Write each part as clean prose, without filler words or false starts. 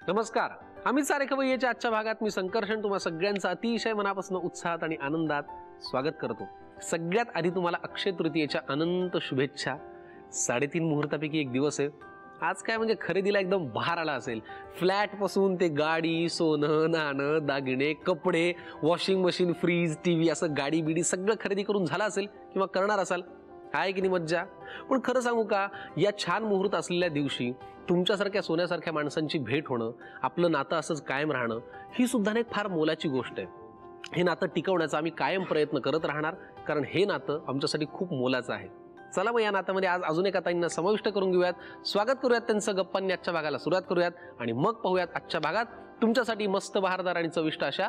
नमस्कार, आम्ही सारे खवय्येच्या आजच्या भागात मी संकर्षण तुम्हा सगळ्यांचं अतिशय मनापासून उत्साहात आणि आनंदात स्वागत करतो। सगळ्यात आधी तुम्हाला अक्षय तृतीयेच्या अनंत शुभेच्छा। 3.5 मुहूर्तापैकी एक दिवस आहे आज। काय म्हणजे खरेदीला एकदम बहार आला असेल। फ्लॅट पासून ते गाडी, सोनं, नाणं, दागिने, कपडे, वॉशिंग मशीन, फ्रीज, टीव्ही असं गाडी बिडी सगळं खरेदी करून झाला असेल किंवा करणार असाल। आहे की नाही मज्जा। पण खरं सांगू का, या छान मुहूर्त असलेल्या दिवशी तुमच्यासारख्या सोन्यासारख्या माणसांची भेट होणं, आपलं नातं असंच कायम राहणं, ही सुद्धा एक फार मोलाची गोष्ट आहे। हे नातं टिकवण्याचा आम्ही कायम प्रयत्न करत राहणार, कारण हे नातं आमच्यासाठी खूप मोलाचं आहे। चला मग या नात्यामध्ये आज अजून एका ताईंना समाविष्ट करून घेऊयात। स्वागत करूयात त्यांचं गप्पांनी आजच्या भागाला सुरुवात करूयात आणि मग पाहूयात आजच्या भागात तुमच्यासाठी मस्त बहारदार आणि चविष्ट अशा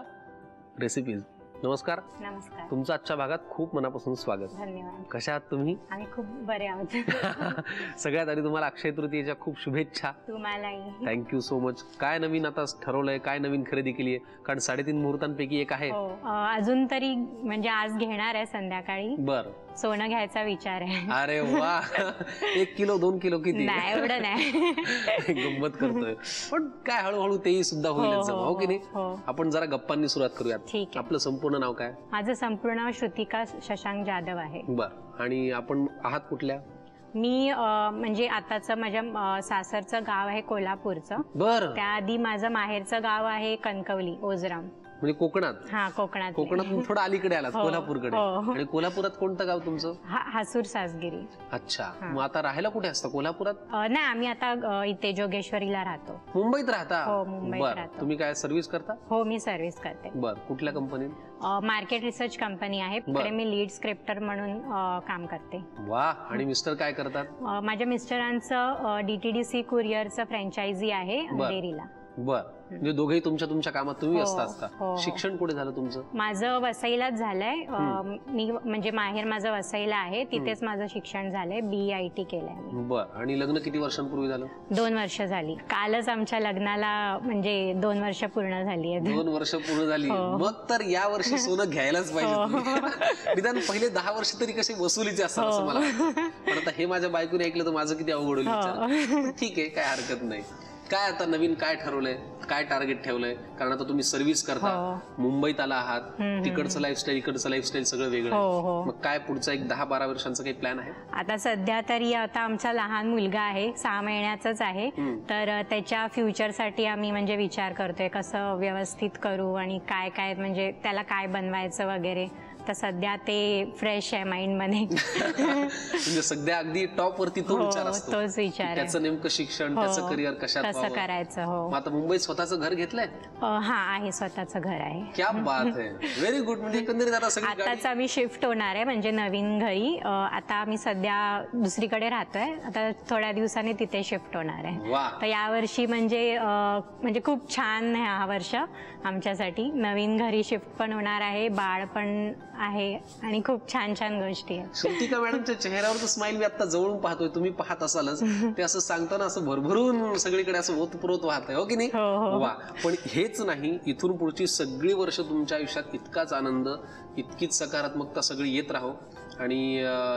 रेसिपीज। नमस्कार। नमस्कार। तुमचं आजच्या भागात खूप मनापासून स्वागत। धन्यवाद। कशा आहात तुम्ही? आम्ही खूप बरे आहोत। सगळ्यात आधी तुम्हाला अक्षय तृतीयेच्या खूप शुभेच्छा। तुम्हालाही। Thank you so much. काय नवीन आता ठरवलंय, काय नवीन खरेदी केली आहे? कारण 3.5 मुहूर्तांपैकी एक आहे। अजून तरी म्हणजे आज घेणार आहे संध्याकाळी। बर, सोनं घ्यायचा विचार आहे। अरे वा, 1 किलो 2 किलो किती? नाही एवढं नाही। गंमत करतोय, पण काय हळूहळू तेही सुद्धा होईलच जमा, हो की नाही? आपण जरा गप्पांनी सुरुवात करूयात। आपलं संपूर्ण नाव काय? माझं संपूर्ण नाव श्रुतिका शशांक जाधव आहे। बर, आणि आपण आहात कुठल्या? मी म्हणजे आताचं माझ्या सासरचं गाव आहे कोल्हापूरचं। बर, त्याआधी माझं माहेरचं गाव आहे कणकवली, ओझराम, म्हणजे कोकणात? हा, कोकणात। कोकणातून थोडं अलीकडे आलात, कोल्हापूरकडे। आणि कोल्हापुरात कोणतं गाव तुमचं? हासूर सासगिरी। अच्छा, मग आता राहायला कुठे असता कोल्हापुरात? नाही, आम्ही आता इथे जोगेश्वरीला राहतो। मुंबईत राहता? हो, मुंबईत राहतो। तुम्ही काय सर्व्हिस करता? हो, मी सर्व्हिस करते। बर, कुठल्या कंपनीत? मार्केट रिसर्च कंपनी आहे, तिकडे मी लीड स्क्रिप्टर म्हणून काम करते। वा, आणि मिस्टर काय करतात? माझ्या मिस्टरांचं DTDC कुरिअरचं फ्रँचायझी आहे डेअरीला। बर, म्हणजे दोघेही तुमच्या कामात तुम्ही असता का? शिक्षण कुठे झालं तुमचं? माझं वसईलाच झालंय। मी म्हणजे माहेर माझं वसईला आहे, तिथेच माझं शिक्षण झालंय। BIT केलंय। बर, आणि लग्न किती वर्षांपूर्वी झालं? 2 वर्ष झाली। कालच आमच्या लग्नाला म्हणजे 2 वर्ष पूर्ण झाली आहेत। 2 वर्ष पूर्ण झाली। मग तर या वर्षी सोनं घ्यायलाच पाहिजे। निदान पहिले 10 वर्ष तरी कसे वसुलीचे असतात असं मला वाटतं। पण आता हे माझ्या बायकोने ऐकलं तर माझं किती अवघड होईल। ठीक आहे, काय हरकत नाही। काय आता नवीन काय ठरवलंय, काय टार्गेट ठेवलंय? कारण आता तुम्ही सर्व्हिस करता, मुंबईत आला आहात, तिकडचं लाईफस्टाईल इकडचं लाईफस्टाईल सगळं वेगळं। मग काय पुढचा एक 10-12 वर्षांचा काही प्लॅन आहे? आता सध्या तरी आता आमचा लहान मुलगा आहे, 6 महिन्याचाच आहे, तर त्याच्या फ्युचरसाठी आम्ही म्हणजे विचार करतोय कसं व्यवस्थित करू आणि काय काय म्हणजे त्याला काय बनवायचं वगैरे। तर सध्या ते फ्रेश आहे माइंड मध्ये। म्हणजे सध्या अगदी टॉप वरती तो विचार असतो। तोच विचार, त्याचं नेमकं शिक्षण, त्याचं करिअर कसं करायचं। हो, आता मुंबईत स्वतःचं घर घेतलंय? हा, आहे, स्वतःचं घर आहे। क्या बात आहे, व्हेरी गुड। म्हणजे एकंदरीत आताच आम्ही शिफ्ट होणार आहे म्हणजे नवीन घरी। आता आम्ही सध्या दुसरीकडे राहतोय, आता थोड्या दिवसांनी तिथे शिफ्ट होणार आहे। तर यावर्षी म्हणजे खूप छान आहे हा वर्ष आमच्यासाठी। नवीन घरी शिफ्ट पण होणार आहे, बाळ पण आहे आणि खूप छान छान गोष्टी आहेत। श्रुतिका मॅडमच्या चेहऱ्यावरचं स्माइल मी आता जवळून पाहतोय, तुम्ही पाहत असालच। ते असं सांगताना असं भरभरून सगळीकडे असं ओतप्रोत वाहत आहे, हो की नाही? वा, पण हेच नाही, इथून पुढची सगळी वर्ष तुमच्या आयुष्यात इतकाच आनंद, इतकीच सकारात्मकता सगळी येत राहो। आणि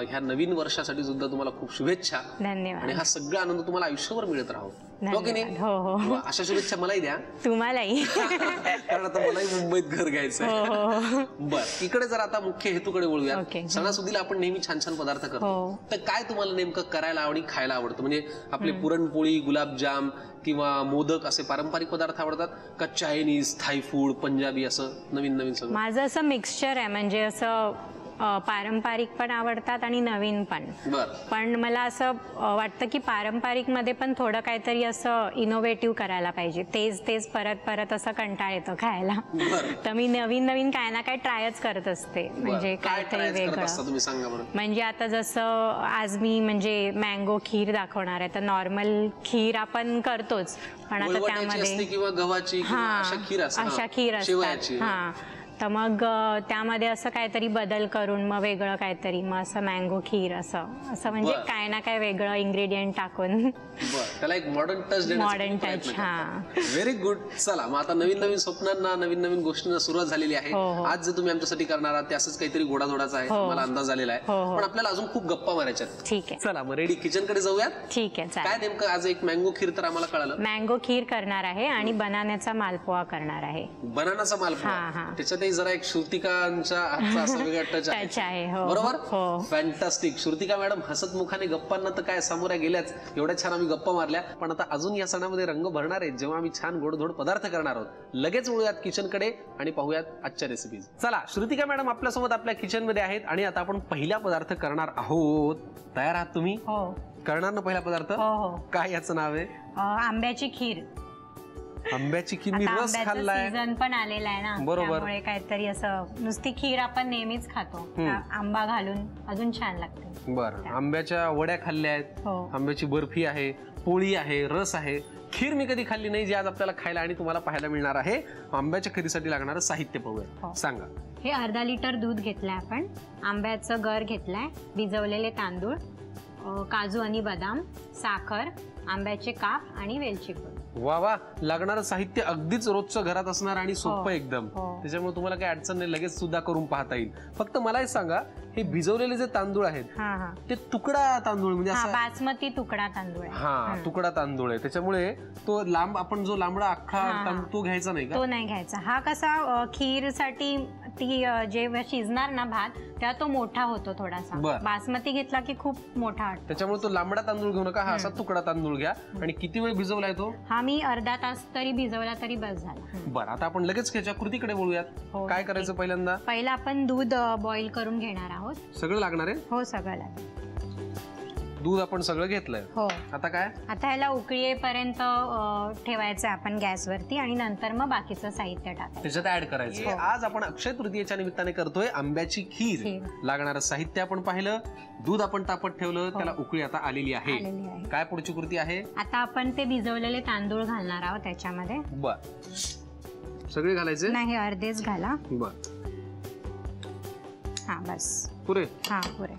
ह्या नवीन वर्षासाठी सुद्धा तुम्हाला खूप शुभेच्छा। धन्यवाद। आणि हा सगळा आनंद तुम्हाला आयुष्यभर मिळत राहो, हो की नाही? हो, अशा शुभेच्छा मलाही द्या। तुम्हालाही। कारण आता मलाही मुंबईत घर घ्यायचं। बर, इकडे जर आता मुख्य हेतूकडे वळूया। सणासुदीला आपण नेहमी छान छान पदार्थ करतो, तर काय तुम्हाला नेमकं करायला आणि खायला आवडतं? म्हणजे आपले पुरणपोळी, गुलाबजाम किंवा मोदक असे पारंपरिक पदार्थ आवडतात का चायनीज, थाई फूड, पंजाबी, असं नवीन नवीन सगळं? माझं असं मिक्सचर आहे, म्हणजे असं पारंपरिक पण आवडतात आणि नवीन पण। पण मला असं वाटतं की पारंपरिक मध्ये पण थोडं काहीतरी असं इनोव्हेटिव्ह करायला पाहिजे। तेच तेच परत परत असं कंटाळ येतो खायला। तर मी नवीन नवीन काय ना काय ट्रायच करत असते, म्हणजे काहीतरी वेगळं। म्हणजे आता जसं आज मी म्हणजे मँगो खीर दाखवणार आहे, तर नॉर्मल खीर आपण करतोच, पण आता त्यामध्ये अशा खीर असतात। हा, तर मग त्यामध्ये असं काहीतरी बदल करून मग वेगळं काहीतरी, मग असं मँगो खीर असं म्हणजे काय ना काय वेगळं इन्ग्रेडियंट टाकून। त्याला एक मॉडर्न टच मॉडर्न टच. हा, व्हेरी गुड. चला मग आता नवीन नवीन स्वप्नांना, नवीन नवीन गोष्टींना सुरुवात झालेली आहे. आज जे तुम्ही आमच्यासाठी करणार आहात ते असंच काहीतरी गोडाधोडाचं आहे, मला अंदाज आलेला आहे. पण आपल्याला अजून खूप गप्पा मारायच्या. ठीक आहे, चला मग रेडी, किचन कडे जाऊयात. ठीक आहे. काय नेमकं आज एक मँगो खीर तर आम्हाला कळालं. मँगो खीर करणार आहे आणि बनानाचा मालपोहा करणार आहे. बनानाचा मालपोहा, त्याच्यातही जरा एक श्रुतिकांच्या हातचा असा वेगळा टच आहे. बरोबर, फॅन्टास्टिक. श्रुतिका मॅडम हसत मुखाने गप्पांना तर काय सामोऱ्या गेल्याच, एवढ्या छान आम्ही गप्पा मारल्या. पण आता अजून या सणामध्ये रंग भरणार आहेत जेव्हा आम्ही छान गोडधोड पदार्थ करणार आहोत. लगेच वळूयात किचन कडे आणि पाहूयात आजच्या रेसिपीज. चला, श्रुतिका मॅडम आपल्यासोबत आपल्या किचन मध्ये आहेत आणि आता आपण पहिला पदार्थ करणार आहोत. तयार आहात तुम्ही? हो. करणार ना पहिला पदार्थ? काय याचं नाव आहे? आंब्याची खीर. आंब्याची खीर. मी रस खाल्लाय. सीझन पण आलेला आहे ना, बरोबर. त्यामुळे काहीतरी असं नुसती खीर आपण नेहमीच खातो, आंबा घालून अजून छान लागते. बरं, आंब्याच्या वड्या खाल्ल्या आहेत, आंब्याची बर्फी आहे, पोळी आहे, रस आहे. खीर मी कधी खाल्ली नाही, जी आज आपल्याला खायला आणि तुम्हाला पाहायला मिळणार आहे. आंब्याच्या खीरीसाठी लागणारं साहित्य पाहूया. सांगा. हे अर्धा लिटर दूध घेतलंय आपण, आंब्याचं गर घेतलंय, भिजवलेले तांदूळ, काजू आणि बदाम, साखर, आंब्याचे काप आणि वेलची पूड. वा वा, लागणारं साहित्य अगदीच रोजचं घरात असणार आणि सोपं एकदम. त्याच्यामुळे तुम्हाला काही अडचण नाही, लगेच सुद्धा करून पाहता येईल. फक्त मला एक सांगा, हे भिजवलेले जे तांदूळ आहेत ते तुकडा तांदूळ म्हणजे बासमती तुकडा तांदूळ आहे. हा, तुकडा तांदूळ आहे. त्याच्यामुळे तो लांब, आपण जो लांबडा अख्खा तो घ्यायचा नाही का? तो नाही घ्यायचा. हा कसा खीर साठी ती जे शिजणार ना भात, तेव्हा तो मोठा होतो थोडासा. बासमती घेतला की खूप मोठा वाटतो. त्याच्यामुळे तो लांबडा तांदूळ घेऊ नका, हा असा तुकडा तांदूळ घ्या. आणि किती वेळ भिजवलाय तो? हा मी अर्धा तास तरी भिजवला तरी बस झाला. बरं, आता आपण लगेच त्याच्या कृतीकडे बोलूयात. काय करायचं पहिल्यांदा? पहिला आपण दूध बॉईल करून घेणार आहोत. सगळं लागणार आहे? हो, सगळं लागेल. दूध आपण सगळं घेतलंय. हो. आता काय? आता ह्याला उकळी येईपर्यंत ठेवायचं आपण गॅसवरती आणि नंतर मग बाकीचं साहित्य टाकायचं, त्याच्यात ऍड करायचं. आज आपण अक्षय तृतीयेच्या निमित्ताने करतोय आंब्याची खीर. लागणारं साहित्य आपण पाहिलं, दूध आपण तापत ठेवलं, त्याला उकळी आता आलेली आहे. काय पुढची कृती आहे? आता आपण ते भिजवलेले तांदूळ घालणार आहोत त्याच्यामध्ये. बर, सगळे घालायचे? नाही, अर्धेच घाला. बर, हा बस पुरे. हा पुरे.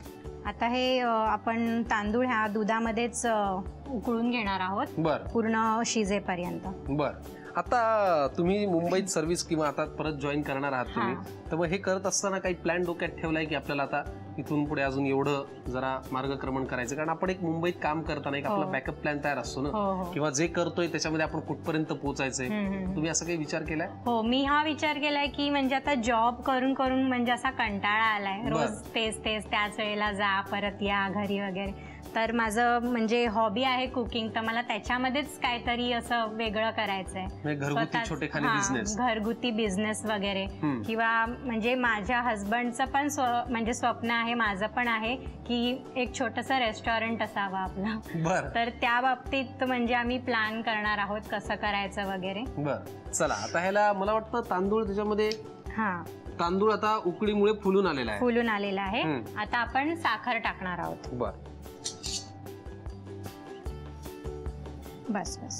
आता हे आपण तांदूळ ह्या दुधामध्येच उकळून घेणार आहोत. बर, पूर्ण शिजेपर्यंत. बर. आता तुम्ही मुंबईत सर्व्हिस किंवा आता परत जॉईन करणार आहात तुम्ही, तर मग हे करत असताना काही प्लॅन डोक्यात ठेवलाय की आपल्याला आता इथून पुढे अजून एवढं जरा मार्गक्रमण करायचं? कारण आपण एक मुंबईत काम करताना एक आपला बॅकअप प्लॅन तयार असतो ना, किंवा जे करतोय त्याच्यामध्ये आपण कुठपर्यंत पोहोचायचंय. तुम्ही असं काही विचार केलाय? हो, मी हा विचार केलाय की म्हणजे आता जॉब करून करून म्हणजे असा कंटाळा आलाय, रोज तेच तेच त्याच वेळेला जा परत या घरी वगैरे. तर माझं म्हणजे हॉबी आहे कुकिंग, तर मला त्याच्यामध्येच काहीतरी असं वेगळं करायचंय. घरगुती बिझनेस वगैरे, किंवा म्हणजे माझ्या हसबंडचं पण म्हणजे स्वप्न आहे, माझं पण आहे की एक छोटंसं रेस्टॉरंट असावं आपलं. तर त्या बाबतीत म्हणजे आम्ही प्लॅन करणार आहोत कसं करायचं वगैरे. बरं, चला. आता ह्याला मला वाटतं तांदूळ त्याच्यामध्ये, तांदूळ आता उकळीमुळे फुलून आलेला आहे. आता आपण साखर टाकणार आहोत. बर, बस बस.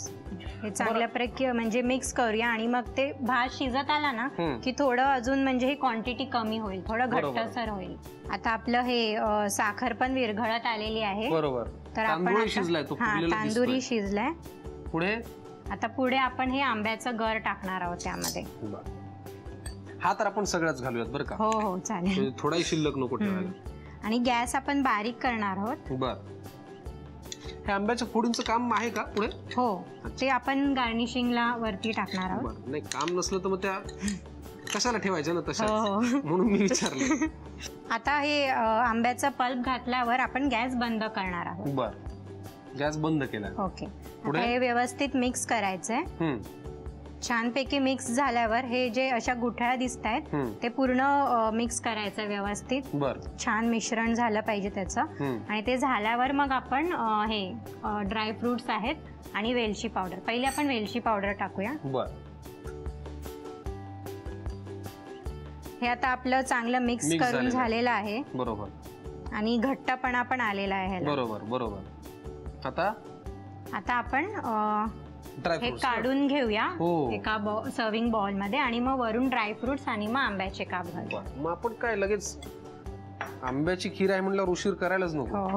हे चांगल्यापैकी म्हणजे मिक्स करूया आणि मग ते भात शिजत आला ना की थोडं अजून म्हणजे ही क्वांटिटी कमी होईल, थोडं घट्टसर होईल. आता आपलं हे साखर पण विरघळत आलेली आहे. बरोबर. तर आपण तांदूळही शिजलाय. पुढे आता पुढे आपण हे आंब्याचं गर टाकणार आहोत त्यामध्ये. हा तर आपण सगळंच घालूयात बरं का? हो हो, चालेल. थोडाही शिल्लक नको ठेवायला. आणि गॅस आपण बारीक करणार आहोत. बर, हे आंब्याच्या फोडींचं काम आहे का पुढे? हो, ते आपण गार्निशिंगला वरती टाकणार आहोत. नाही, काम नसलं तर मग त्या कशाला ठेवायचं ना तशा, म्हणून मी विचारलं. आता हे आंब्याचा पल्प घातल्यावर आपण गॅस बंद करणार आहोत. बर, गॅस बंद केला. ओके. आता हे व्यवस्थित मिक्स करायचंय. छानपैकी मिक्स झाल्यावर हे जे अशा गुठळ्या दिसत आहेत ते पूर्ण मिक्स करायचं व्यवस्थित. छान मिश्रण झालं पाहिजे त्याचं. आणि ते झाल्यावर मग आपण हे ड्राय फ्रुट्स आहेत आणि वेलची पावडर, पहिले आपण वेलची पावडर टाकूया. हे आता आपलं चांगलं मिक्स करून झालेलं आहे. बरोबर. आणि घट्टपणा पण आलेला आहे. बरोबर बरोबर. आता आपण हे काढून घेऊया एका सर्विंग बॉल मध्ये आणि मग वरून ड्रायफ्रुट्स आणि मग आंब्याचे काप घालूया. मग आपण काय लगेच आंब्याची खीर आहे म्हणल्यावर उशीर करायलाच नको.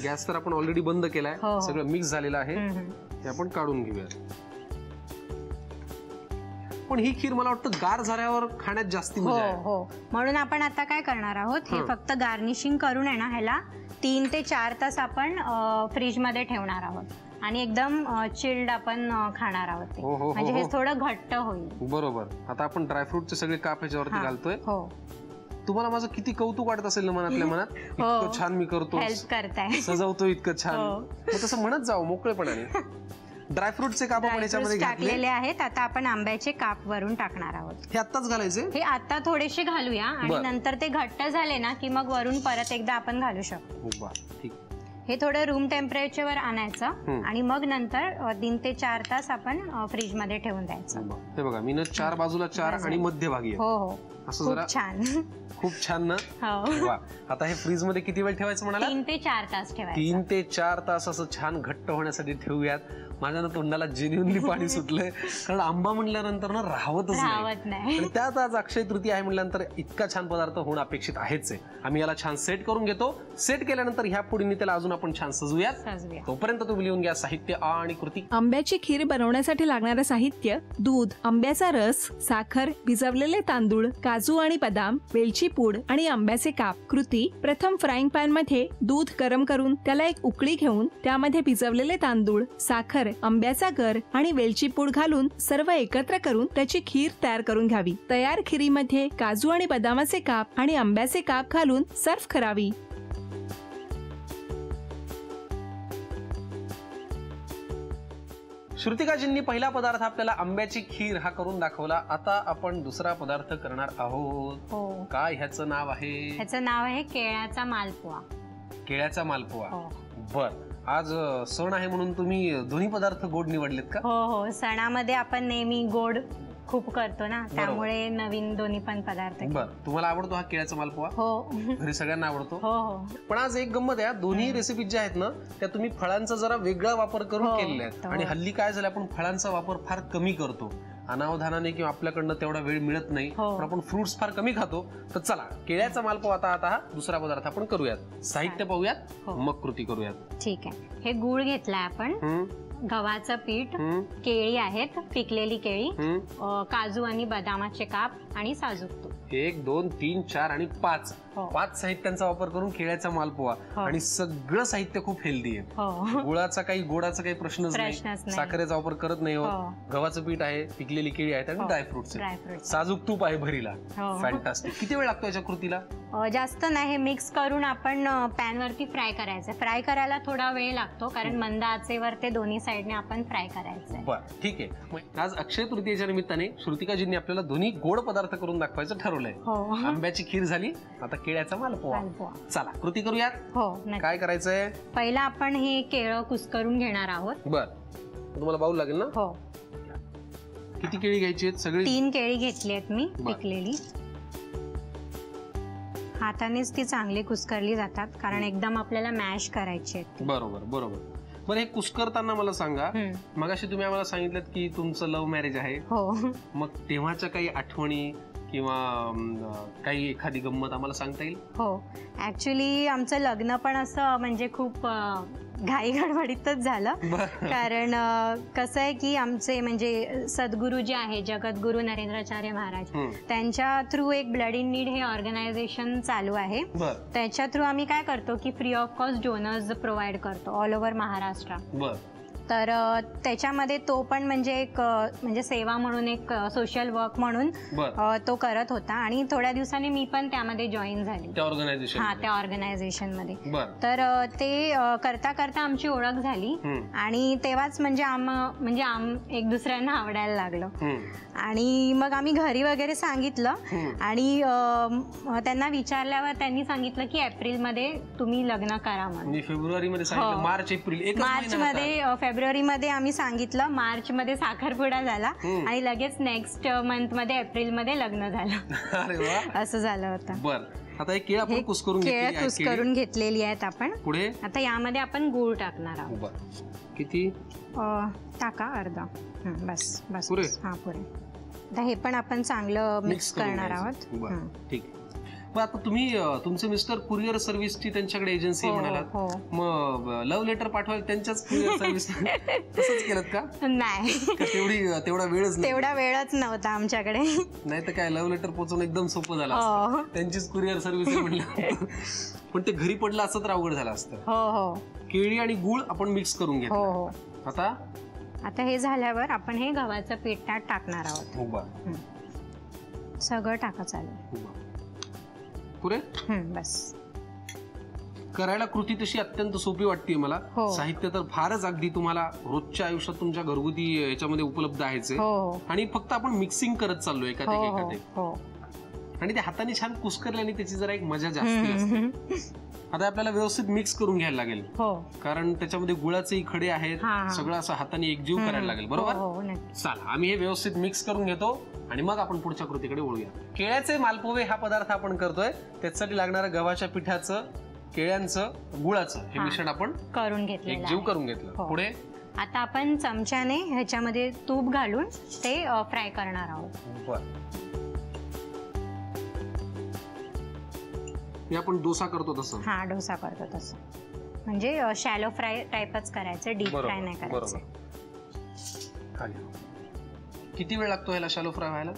गॅस तर आपण ऑलरेडी बंद केलाय, सगळं मिक्स झालेलं आहे, हे आपण काढून घेऊयात. पण ही खीर मला वाटतं गार झाल्यावर खाण्यात जास्ती मजा आहे. हो, म्हणून आपण आता काय करणार आहोत, हे फक्त गार्निशिंग करून आहे ना ह्याला 3 ते 4 तास आपण फ्रीज मध्ये ठेवणार आहोत आणि एकदम चिल्ड आपण खाणार आहोत ते. म्हणजे हे थोडं घट्ट होईल. बरोबर. आता आपण ड्रायफ्रूटचे सगळे काप ह्याच्यावरती घालतोय. तुम्हाला माझं किती कौतुक वाटत असेल ना मनातल्या मनात, इतकं छान मी करतो, हेल्प करताय, सजवतो इतकं छान. मग तसं म्हणत जाऊ मोकळेपणाने. ड्रायफ्रूटचे काप आपण याच्यामध्ये टाकलेले आहेत. आता आपण आंब्याचे काप वरून टाकणार आहोत. हे आत्ताच घालायचे? हे आता थोडेसे घालूया आणि नंतर ते घट्ट झाले ना की मग वरून परत एकदा आपण घालू शकतो. ठीक. हे थोडं रूम टेम्परेचरवर आणायचं आणि मग नंतर 3 ते 4 तास आपण फ्रीज मध्ये ठेवून द्यायचं. हे बघा मी ना 4 बाजूला 4 आणि मध्यभागी. हो, असं जरा छान. खूप छान ना. वा. आता हे फ्रीज मध्ये किती वेळ ठेवायचं म्हणाला? 3 ते 4 तास ठेवायचं. 3 ते 4 तास असं छान घट्ट होण्यासाठी ठेवूयात. माझ्या ना तोंडाला जेन्युइनली पाणी सुटलंय, कारण आंबा म्हणल्यानंतर ना राहवतच नाही. आणि त्यात आज अक्षय तृतीया आहे म्हणल्यानंतर इतका छान पदार्थ होणं अपेक्षित आहेच आहे. आम्ही याला छान सेट करून घेतो. सेट केल्यानंतर ह्या पुढील त्याला अजून आपण छान सजूयात. तोपर्यंत तुम्ही लिहून घ्या साहित्य आणि कृती. आंब्याची खीर बनवण्यासाठी लागणारं साहित्य: दूध, आंब्याचा रस, साखर, भिजवलेले तांदूळ, काजू आणि बदाम, वेलची पूड आणि आंब्याचे काप. कृती: प्रथम फ्राईंग पॅन मध्ये दूध गरम करून त्याला एक उकळी घेऊन त्यामध्ये भिजवलेले तांदूळ, साखर, आंब्याचा गर आणि वेलची पूड घालून सर्व एकत्र करून त्याची खीर तयार करून घ्यावी. तयार खीरीमध्ये काजू आणि बदामाचे काप आणि आंब्याचे काप घालून सर्व्ह करावी. श्रुतिकाजींनी पहिला पदार्थ आपल्याला आंब्याची खीर हा करून दाखवला. आता आपण दुसरा पदार्थ करणार आहोत. काय ह्याचं नाव आहे? ह्याचं नाव आहे केळ्याचा मालपुआ. केळ्याचा मालपुआ. बर. आज सण आहे म्हणून तुम्ही दोन्ही पदार्थ गोड निवडलेत का? हो, सणामध्ये आपण नेहमी गोड खूप करतो ना, त्यामुळे नवीन दोन्ही पण पदार्थ. बर. तुम्हाला आवडतो हा केळ्याचा मालपुआ? हो. घरी सगळ्यांना आवडतो? हो. पण आज एक गंमत आहे, दोन्ही रेसिपी ज्या आहेत ना त्या तुम्ही फळांचा जरा वेगळा वापर करून केलेल्या आहेत. आणि हल्ली काय झालं, आपण फळांचा वापर फार कमी करतो अनावधानाने, किंवा आपल्याकडनं तेवढा वेळ मिळत नाही, पण आपण फ्रुट्स फार कमी खातो. तर चला केळ्याचा मालपुआ आता हा दुसरा पदार्थ आपण करूयात. साहित्य पाहूयात, मग कृती करूयात. ठीक आहे. हे गूळ घेतलाय आपण, गव्हाचं पीठ, केळी आहेत, पिकलेली केळी, काजू आणि बदामाचे काप आणि साजूक तूप. 1 2 3 4 आणि 5 साहित्यांचा वापर करून केळ्याचा मालपुआ. आणि सगळं साहित्य खूप हेल्दी आहे. गुळाचा काही गोडाचा काही प्रश्नच नाही, साखरेचा वापर करत नाही. गव्हाचं पीठ आहे, पिकलेली केळी आहेत आणि ड्रायफ्रुट्स, साजूक तूप आहे भरीला. फॅन्टास्टिक. किती वेळ लागतो याच्या कृतीला? जास्त नाही. हे मिक्स करून आपण पॅन वरती फ्राय करायचं. फ्राय करायला थोडा वेळ लागतो, कारण मंद आचेवर ते दोन्ही साइडने आपण फ्राय करायचं. बरं, ठीक आहे. आज अक्षय तृतीयेच्या निमित्ताने श्रुतिकाजींनी आपल्याला दोन्ही गोड पदार्थ करून दाखवायचं ठरवलंय. आंब्याची खीर झाली, आता केळ्याचा मालपुआ. चला कृती करूयात. हो. काय करायचंय? पहिला आपण हे केळं कुस्करून घेणार आहोत. बर. तुम्हाला बाऊल लागेल ना? हो. किती केळी घ्यायची आहेत? सगळी 3 केळी घेतली आहेत मी, पिकलेली. हातानेच ती चांगली कुस्करली जातात, कारण एकदम आपल्याला मॅश करायची आहेत. बरोबर बरोबर. बरं, हे कुस्करताना मला सांगा, मगाशी तुम्ही आम्हाला सांगितलं की तुमचं लव्ह मॅरेज आहे. हो. मग तेव्हाच्या काही आठवणी किंवा काही एखादी गंमत आम्हाला सांगता येईल? हो. ऍक्च्युली आमचं लग्न पण असं म्हणजे खूप घाई गडबडीतच झालं. कारण कसं आहे की आमचे म्हणजे सद्गुरू जे आहे, जगद्गुरू नरेंद्राचार्य महाराज, त्यांच्या थ्रू एक ब्लड इन नीड हे ऑर्गनायझेशन चालू आहे. त्याच्या थ्रू आम्ही काय करतो की free of cost donors provide करतो ऑल ओव्हर महाराष्ट्र. तर त्याच्यामध्ये तो पण म्हणजे एक म्हणजे सेवा म्हणून, एक सोशल वर्क म्हणून तो करत होता. आणि थोड्या दिवसांनी मी पण त्यामध्ये जॉईन झाली, त्या ऑर्गनायझेशन मध्ये. तर ते करता करता आमची ओळख झाली आणि तेव्हाच म्हणजे एक दुसऱ्यांना आवडायला लागलो. आणि मग आम्ही घरी वगैरे सांगितलं आणि त्यांना विचारल्यावर त्यांनी सांगितलं की एप्रिलमध्ये तुम्ही लग्न करा म्हणून. फेब्रुवारीमध्ये आम्ही सांगितलं, मार्चमध्ये साखरपुडा झाला आणि लगेच नेक्स्ट मंथ मध्ये एप्रिलमध्ये लग्न झालं. असं झालं होतं. बरं, आता हे केळं आपण कुस्करून घेतलेली आहेत आपण. पुढे आता यामध्ये आपण गूळ टाकणार आहोत. किती टाका? अर्धा. बस बस. हा, पुरे. आता हे पण आपण चांगलं मिक्स करणार आहोत. ठीक. पण आता तुम्ही तुमचे मिस्टर कुरिअर सर्व्हिसची त्यांच्याकडे एजन्सी म्हणालात, मग लव्ह लेटर पाठवायला त्यांच्याच कुरिअर सर्व्हिस तसंच केलं का? नाही, तेवढा वेळच नव्हता आमच्याकडे. नाही तर काय लव्ह लेटर पोहोचवणं एकदम सोपं झालं असतं, त्यांचीच कुरिअर सर्व्हिस म्हणलं. पण ते घरी पडलं असं तर अवघड झालं असतं. हो, केळी आणि गुळ आपण मिक्स करून घेतो. आता हे झाल्यावर आपण हे गव्हाचं पीठ त्यात टाकणार आहोत. सगळं टाकायचं आलं पुरे. बस. करायला कृती तशी अत्यंत सोपी वाटते मला. साहित्य तर फारच अगदी तुम्हाला रोजच्या आयुष्यात तुमच्या घरगुती याच्यामध्ये उपलब्ध आहेच, आणि फक्त आपण मिक्सिंग करत चाललोय एखादे, आणि ते हाताने छान कुस्करल्याने त्याची जरा एक मजा जास्त असते. आता आपल्याला व्यवस्थित मिक्स करून घ्यायला लागेल, कारण त्याच्यामध्ये गुळाचे खडे आहेत, सगळं असं हाताने एकजीव करायला लागेल. बरोबर. चला आम्ही हे व्यवस्थित मिक्स करून घेतो आणि मग आपण पुढच्या कृतीकडे वळूया. केळ्याचे मालपोहे हा पदार्थ आपण करतोय. त्याच्यासाठी लागणारं गव्हाच्या पिठाचं, केळ्यांचं, गुळाचं हे मिश्रण आपण करून घेतलं, एकजीव करून घेतलं. पुढे आता आपण चमच्याने ह्याच्यामध्ये तूप घालून ते फ्राय करणार आहोत. आपण डोसा करतो तसं. डोसा करतो तसं, म्हणजे शॅलो फ्राय टाइपच करायचं, डीप फ्राय नाही करायचं. किती वेळ लागतो ह्याला शॅलो फ्राय व्हायला?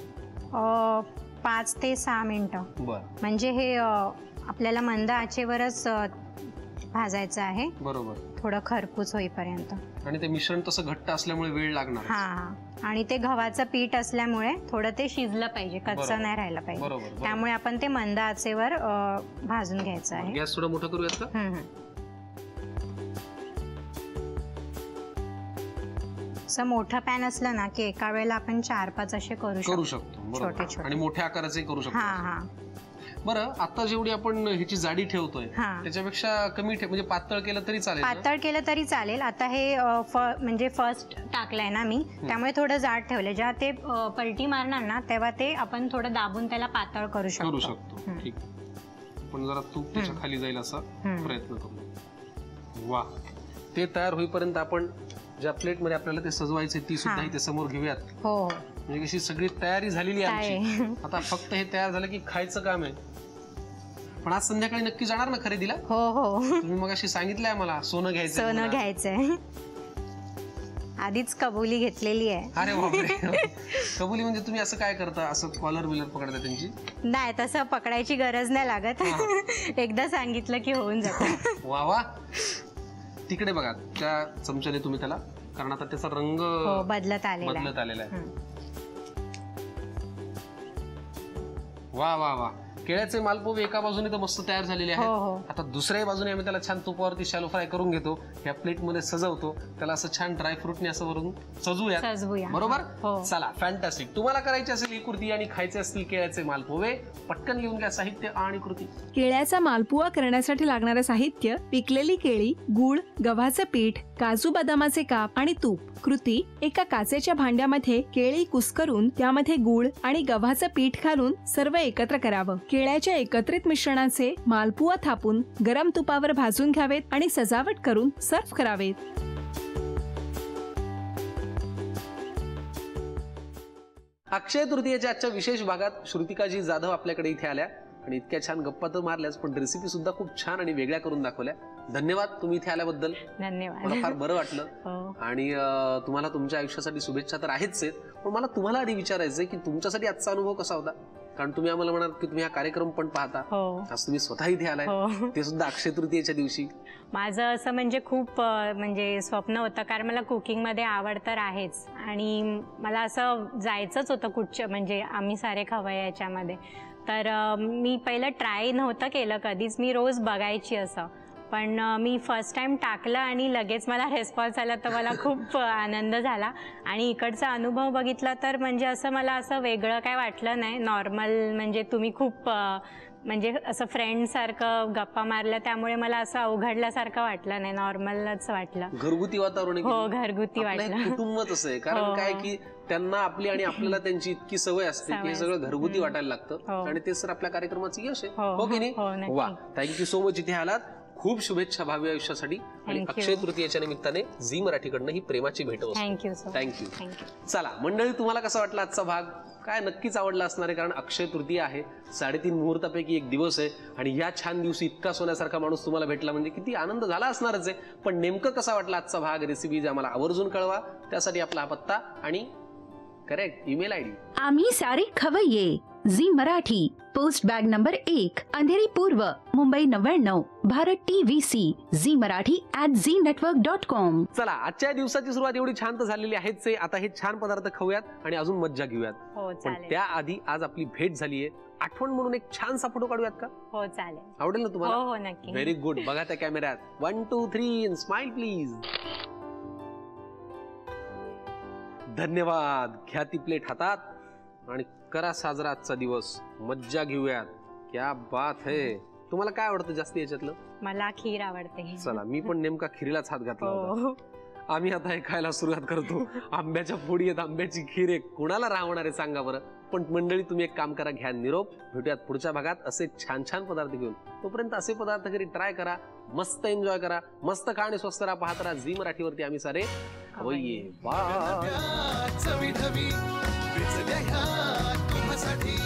5 ते 6 मिनिटं. म्हणजे हे आपल्याला मंद आचेवरच भाजायचं आहे. बरोबर. थोडं खरपूस होईपर्यंत. आणि ते मिश्रण तसं घट्ट असल्यामुळे वेळ लागणार. आणि ते गव्हाचं पीठ असल्यामुळे थोडं ते शिजलं पाहिजे, कच्चं नाही राहिलं पाहिजे. त्यामुळे आपण ते मंद आचेवर भाजून घ्यायचं आहे. गॅस थोडा मोठा करूयात का? असं मोठं पॅन असलं ना की एका वेळेला आपण 4-5 असे करू शकतो. छोटे छोटे आणि मोठ्या आकाराचे करू शकतो. बरं, आता जेवढी आपण ह्याची जाडी ठेवतोय त्याच्यापेक्षा कमी म्हणजे पातळ केलं तरी चालेल? पातळ केलं तरी चालेल. आता हे म्हणजे फर्स्ट टाकलंय ना मी, त्यामुळे थोडं जाड ठेवलंय. जेव्हा ते पलटी मारणार ना तेव्हा ते आपण थोडं दाबून त्याला पातळ करू शकतो. ठीक. पण जरा तूप त्याच्या खाली जाईल असा प्रयत्न करू. वा. ते तयार होईपर्यंत आपण ज्या प्लेट मध्ये आपल्याला ते सजवायचे ती सुद्धा इथे समोर घेऊयात. म्हणजे कशी सगळी तयारी झालेली आहे. आता फक्त हे तयार झालं की खायचं काम आहे. पण आज संध्याकाळी नक्की जाणार ना खरेदीला? तुम्ही मग अशी सांगितलंय मला सोनं घ्यायचंय. आधीच कबुली घेतलेली आहे. अरे बापरे. कबुली म्हणजे तुम्ही असं काय करता? असं कॉलर बिलर पकडता त्यांची? नाही, तसं पकडायची गरज नाही लागत. एकदा सांगितलं की होऊन जातं. वा. तिकडे बघा त्या चमच्याने तुम्ही त्याला, कारण आता त्याचा रंग बदलत आलेला आहे. वा. केळ्याचे मालपोहे एका बाजूने तर मस्त तयार झालेले आहेत. आता दुसऱ्या बाजूने आम्ही त्याला छान तुपावरती शॅलो फ्राय करून घेतो. ह्या प्लेट मध्ये सजवतो, त्याला असं छान ड्रायफ्रूटने असं वरून सजवूया. बरोबर. चला, फॅन्टास्टिक. तुम्हाला करायची असेल ही कृती आणि खायचे असतील केळ्याचे मालपोहे, पटकन लिहून घ्या साहित्य आणि कृती. केळ्याचा मालपुआ करण्यासाठी लागणारं साहित्य: पिकलेली केळी, गूळ, गव्हाचं पीठ, काजू बदामाचे काप आणि तूप. कृती: एका काचेच्या भांड्यामध्ये केळी कुस्करून त्यामध्ये गूळ आणि गव्हाचं पीठ घालून सर्व एकत्र करावं. केळ्याच्या एकत्रित मिश्रणाचे मालपुआ थापून गरम तुपावर भाजून घ्यावेत आणि सजावट करून सर्व्ह करावेत. अक्षय तृतीयेच्या आजच्या विशेष भागात श्रुतिकाजी जाधव आपल्याकडे इथे आल्या आणि इतक्या छान गप्पा तर मारल्याच, पण रेसिपी सुद्धा खूप छान आणि वेगळ्या करून दाखवल्या. धन्यवाद तुम्ही इथे आल्याबद्दल. धन्यवाद. मला फार बरं वाटलं. आणि तुम्हाला तुमच्या आयुष्यासाठी शुभेच्छा तर आहेच आहेत, पण मला तुम्हाला आधी विचारायचंय की तुमच्यासाठी आजचा अनुभव कसा होता? कारण तुम्ही आम्हाला म्हणाल की तुम्ही हा कार्यक्रम पण पाहता. आज तुम्ही स्वतः इथे आलाय, ते सुद्धा अक्षय तृतीयेच्या दिवशी. माझं असं म्हणजे खूप म्हणजे स्वप्न होतं, कारण मला कुकिंग मध्ये आवड तर आहेच आणि मला असं जायचंच होतं कुठच्या, म्हणजे आम्ही सारे खवय्ये याच्यामध्ये. तर मी पहिलं ट्राय नव्हतं केलं कधीच, मी रोज बघायची असं. पण मी फर्स्ट टाइम टाकलं आणि लगेच मला रिस्पॉन्स आला, तर मला खूप आनंद झाला. आणि इकडचा अनुभव बघितला तर म्हणजे असं मला असं वेगळं काय वाटलं नाही. नॉर्मल, म्हणजे तुम्ही खूप म्हणजे असं फ्रेंड सारखं गप्पा मारल्या, त्यामुळे मला असं अवघडल्यासारखं वाटलं नाही, नॉर्मलच वाटलं. घरगुती वातावरण. घरगुती वाटलं. कुटुंबच असं आहे, कारण काय की त्यांना आपली आणि आपल्याला त्यांची इतकी सवय असते की हे सगळं घरगुती वाटायला लागतं, आणि ते सर आपल्या कार्यक्रमाचं यश आहे. हो की नाही? वा. थँक्यू सो मच इथे आलात. खूप शुभेच्छा भावी आयुष्यासाठी आणि Thank you. अक्षय तृतीयेच्या निमित्ताने झी मराठीकडनं ही प्रेमाची भेट असते. Thank you sir. थँक्यू. थँक्यू. चला मंडळी, तुम्हाला कसा वाटला आजचा भाग? काय नक्कीच आवडला असणार आहे, कारण अक्षय तृतीया आहे, 3.5 मुहूर्तापैकी एक दिवस आहे आणि या छान दिवशी इतका सोन्यासारखा माणूस तुम्हाला भेटला म्हणजे किती आनंद झाला असणारच आहे. पण नेमकं कसा वाटला आजचा भाग, रेसिपीज आम्हाला आवर्जून कळवा. त्यासाठी आपला हा पत्ता आणि करेक्ट ईमेल आयडी. आम्ही सारे खवय्ये, Zee Marathi, post bag number 1, Andheri पूर्व, Mumbai 99, Bharat TVC, Zee Marathi @znetwork.com. चला, आजच्या दिवसाची सुरुवात एवढी छान तर झालेली आहेच आहे. आता हे छान पदार्थ खाऊयात आणि अजून मज्जा घेऊयात. हो पण चालेल. त्याआधी आज आपली भेट झालीये, आठवण म्हणून एक छानसा फोटो काढूयात का? हो चालेल. आवडेल ना हो तुम्हाला? हो नक्की. Very good. बघा त्या कॅमेऱ्यात. 1 2 3 स्माइल प्लीज. धन्यवाद. घ्या ती प्लेट हातात आणि करा साजरा आजचा दिवस. मज्जा घेऊयात. क्या बात है. तुम्हाला काय आवडतं जास्त याच्यातलं? मला खीर आवडते. चला, मी पण नेमका खिरीलाच हात घातला होता. हो. आम्ही आता हे खायला सुरुवात करतो. आंब्याच्या फोडी आहेत, आंब्याची खीर आहे, कोणाला राहणार आहे सांगा बरं. पण मंडळी, तुम्ही एक काम करा, घ्या निरोप. भेटूयात पुढच्या भागात असे छान छान पदार्थ घेऊन. तोपर्यंत असे पदार्थ घरी ट्राय करा, मस्त एन्जॉय करा, मस्त खा आणि स्वस्त राहा. पाहत राहा झी मराठीवरती आम्ही सारे खवय्ये. बाय. चवी ढवी, विचल्या ह्या तुम्हासाठी